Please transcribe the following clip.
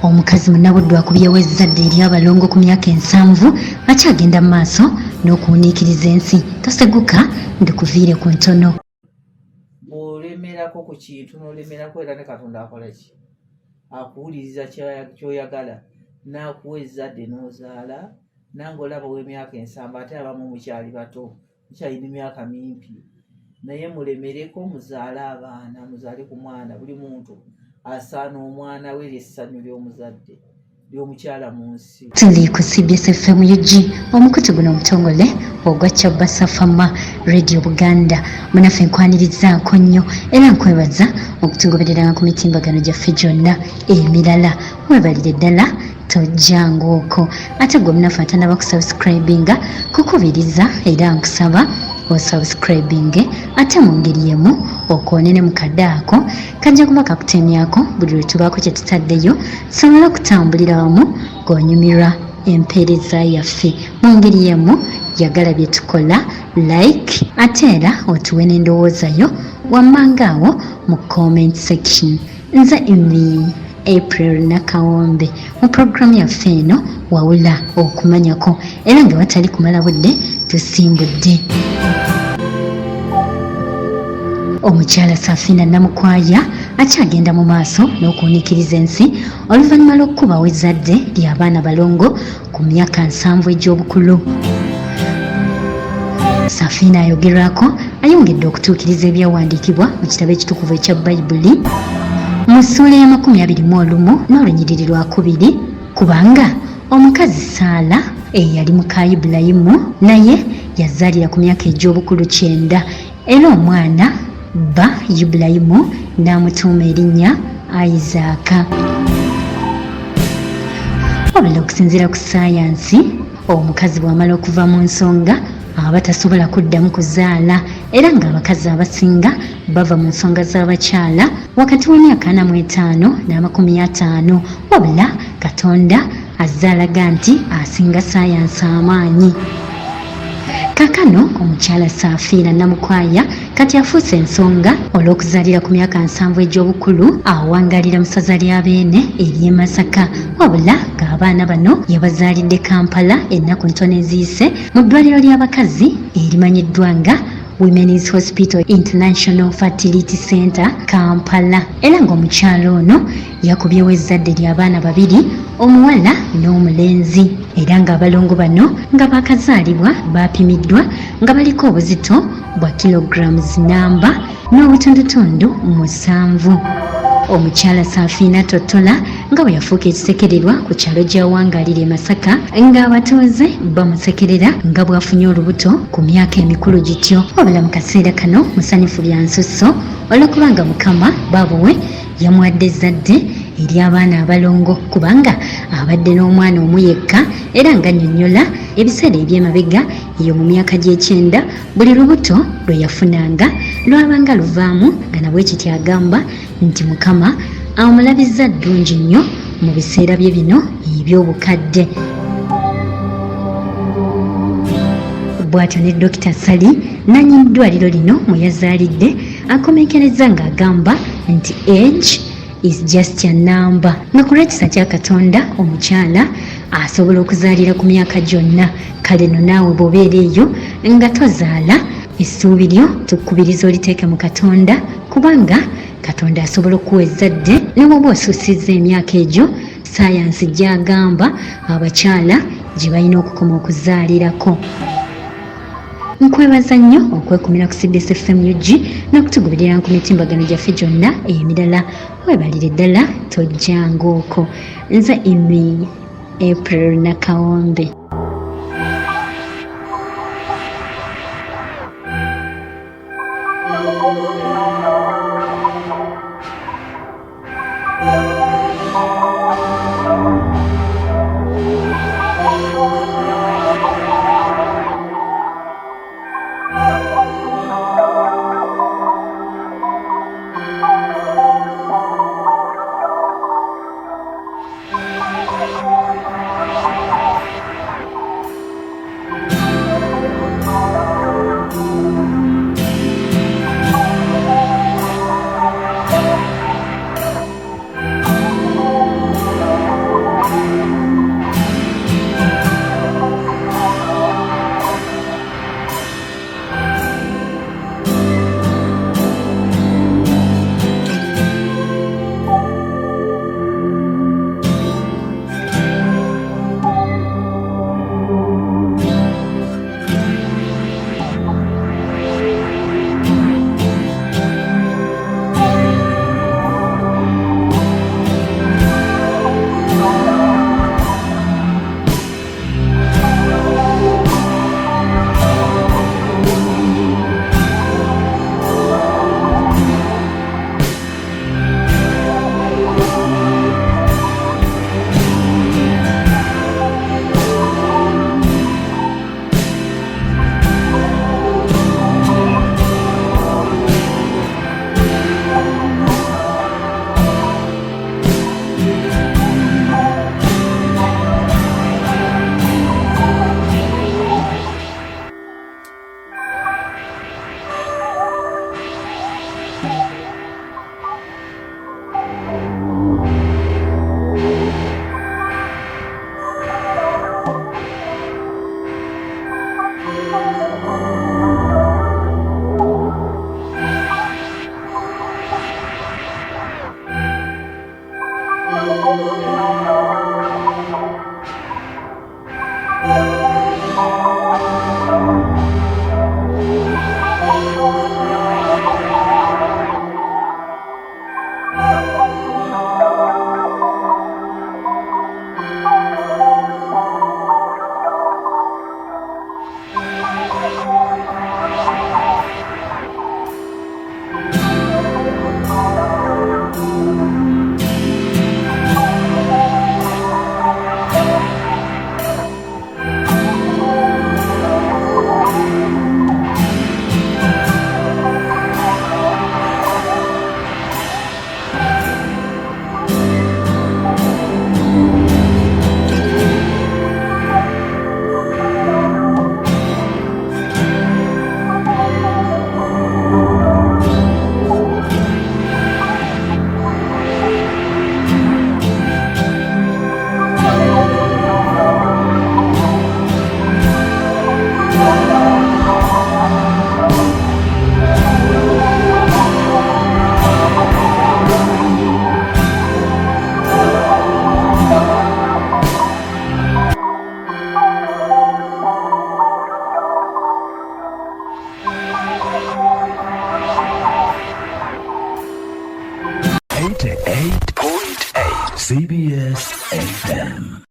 Omukazi munnabuddu akubyewo ezzadde eri abalongo ku myaka 7 akyagenda mu maaso n'okuwuniikiriza ensi. Toseguka ndikuviire ku ntono. Bw'olemerako ku kintu n'olemerako era ne Katonda akola ki? Akuwuliriza ky'oyagala n'akuwa ezzadde n'ozaala nange olaba w'emyaka 7 ate abamu mukyali bato mukyalina emyaka mimpi naye mulemereko muzaale abaana muzaale ku mwana. Buli muntu asaana omwana we ly'essanyu ly'omuzadde ly'omukyala mu nsi. Tuli ku CBS FM UG omukutu guno omutongole ogwa Kyabasa Fama Radio Buganda munaffe nkwanirizaako nnyo era nkwebaza okutugoberera ku mitimbagano gyaffe gyonna emirala. Webalire ddala tojjangaoko ate gwe munaffe atanaba kusubscribinga kukubiriza era nkusaba osubscribinge ate mu ngeri yemu okwonene mu kadde ako kajja kuba kakutemyako buli lwe tubaako kye tutaddeyo sobola okutambulira wamu ng'onyumirwa empeereza yaffe mu ngeri yemu. Yagala bye tukola like ate era otuwe n'endowoozayo wammanga awo mu comment section. Nze imi April Nakawombe mu programu yaffe eno wawula okumanyako era nga watali kumala budde tusimbudde. Omukyala Safiina Namukwaya akyagenda mu maaso n'okuwuniikiriza ensi oluvannyuma lw'okukubawo ezzadde ly'abaana balongo ku myaka 7 egy'obukulu. Safiina ayogerwako ayongedde okutuukiriza ebyawandiikibwa mu kitabo ekitukuvu ekya Bayibuli mu ssuula ya 21 n'olunyiriri lwa 2 kubanga omukazi Saala eyali muka Ibulayimu naye yazaalira ku myaka egy'obukulu 9 era omwana bba Ibulayimu n'amutuuma erinnya Isaaka. Wabula okusinziira ku saayansi omukazi bw'amala okuva mu nsonga aba tasobola kuddamu kuzaala era ng'abakazi abasinga bava mu nsonga z'abakyala wakati w'emyaka 45 n'50. Wabula Katonda azze alaga nti asinga saayansi amaanyi. Kakano omukyala Safiina Namukwaya kati afuuse ensonga olw'okuzaalira ku myaka 7 egy'obukulu awangalira mu ssaza lya Beene ery'e Masaka. Wabula ng'abaana bano yabazaalidde Kampala ennaku ntono eziyise mu ddwaliro ly'abakazi erimanyiddwa nga Women's Hospital International Fertility Center Kampala era ng'omukyalo ono yakubyewo ezzadde ly'abaana 2 omuwala n'omulenzi era ng'abalongo bano nga bakazaalibwa bapimiddwa nga baliko obuzito bwa kilograms namba n'obutundutundu 7. Omukyala Safiina Totola nga bwe yafuuka ekisekererwa ku kyalo gy'awangalira e Masaka ng'abatuuze bamusekerera nga bw'afunye olubuto ku myaka emikulu gityo. Wabula mu kaseera kano musanyufu bya nsusso olw'okubanga Mukama baabuwe yamuwadde ezzadde ery'abaana abalongo kubanga abadde n'omwana omu yekka era nga nnyonnyola ebiseera eby'emabega eyo mu myaka gye9 buli lubuto lwe yafunanga lwabanga luvaamu nga nabwe kityo agamba nti Mukama amulabizza ddungi nnyo mu biseera bye bino eby'obukadde. Bw'atyo ne Dr. Sali nannyini ddwaliro lino mwe yazaalidde akomekereza ng'agamba nti age is just a number nga ku lw'ekisa kya Katonda omukyala asobola okuzaalira ku myaka gyonna. Kale no naawe bw'obeera eyo nga tozaala essuubi lyo tukubiriza oliteeke mu Katonda kubanga Katonda asobola okuwa ezzadde ne bw'oba osuusizza emyaka egyo saayansi gy'agamba abakyala gye balina okukoma okuzaalirako. Nkwebaza nnyo okwekumira ku CBS FM UG n'okutugoberera ku mitimbagano gyaffe gyonna emirala. Webalire ddala tojjangaoko. Nze imi April Nakawombe. CBS FM.